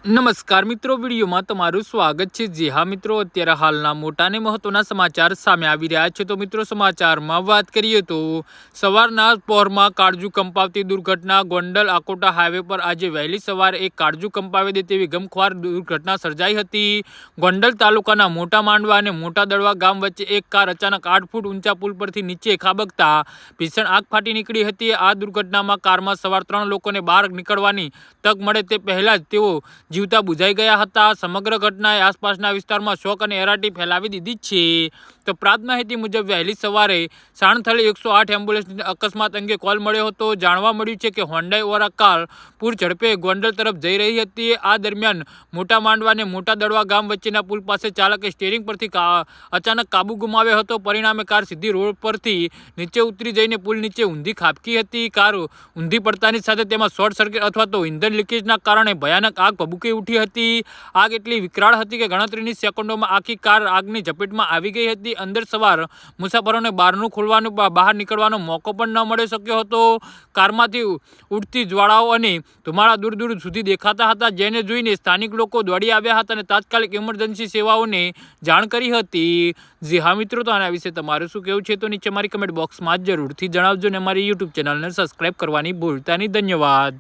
નમસ્કાર મિત્રો, વિડીયોમાં તમારું સ્વાગત છે। જી હા મિત્રો, અત્યારે હાલના મોટા અને મહત્વના સમાચાર સામે આવી રહ્યા છે। તો મિત્રો, સમાચારમાં વાત કરીએ તો સવારના પહોરમાં કાળજુ કંપાવતી દુર્ઘટના। ગોંડલ આકોટા હાઈવે પર આજે વહેલી સવારે એક કાળજુ કંપાવી દે તેવી ગમખ્વાર દુર્ઘટના સર્જાઈ હતી। ગોંડલ તાલુકાના મોટા માંડવા અને મોટા દડવા ગામ વચ્ચે એક કાર અચાનક 8 ફૂટ ઊંચા પુલ પરથી નીચે ખાબકતા ભીષણ આગ ફાટી નીકળી હતી। આ દુર્ઘટનામાં કારમાં સવાર 3 લોકોને બહાર નીકળવાની તક મળે તે પહેલા જ તેઓ જીવતા બુઝાઈ ગયા હતા। સમગ્ર ઘટનાએ આસપાસના વિસ્તારમાં શોક અને હેરાટી ફેલાવી દીધી છે। તો પ્રાપ્ત માહિતી મુજબ વહેલી સવારે સાણથળી 108 એમ્બ્યુલન્સને અકસ્માત અંગે કોલ મળ્યો હતો। જાણવા મળ્યું છે કે હોન્ડાઈ ઓરા કાર પૂર ઝડપે ગોંડલ તરફ જઈ રહી હતી। આ દરમિયાન મોટા માંડવા અને મોટા દડવા ગામ વચ્ચેના પુલ પાસે ચાલકે સ્ટીયરિંગ પરથી અચાનક કાબુ ગુમાવ્યો હતો। પરિણામે કાર સીધી રોડ પરથી નીચે ઉતરી જઈને પુલ નીચે ઊંધી ખાબકી હતી। કાર ઊંધી પડતાની સાથે તેમાં શોર્ટ સર્કિટ અથવા તો ઇંધણ લીકેજના કારણે ભયાનક આગ ભભૂકી ઉઠી હતી। આગ એટલી વિકરાળ હતી કે ગણતરીની સેકન્ડોમાં આખી કાર આગની ઝપેટમાં આવી ગઈ હતી। અંદર સવાર મુસાફરોને બારણું ખોલવાનું બહાર નીકળવાનો મોકો પણ ન મળી શક્યો હતો। કારમાંથી ઉડતી જ્વાળાઓ અને ધુમાડા દૂર દૂર સુધી દેખાતા હતા, જેને જોઈને સ્થાનિક લોકો દોડી આવ્યા હતા અને તાત્કાલિક ઇમરજન્સી સેવાઓને જાણ કરી હતી। જી હા મિત્રો, તો આના વિશે તમારું શું કહેવું છે તો નીચે મારી કમેન્ટ બોક્સમાં જરૂરથી જણાવજો અને મારી યુટ્યુબ ચેનલને સબસ્ક્રાઈબ કરવાની ભૂલતા નહીં। ધન્યવાદ।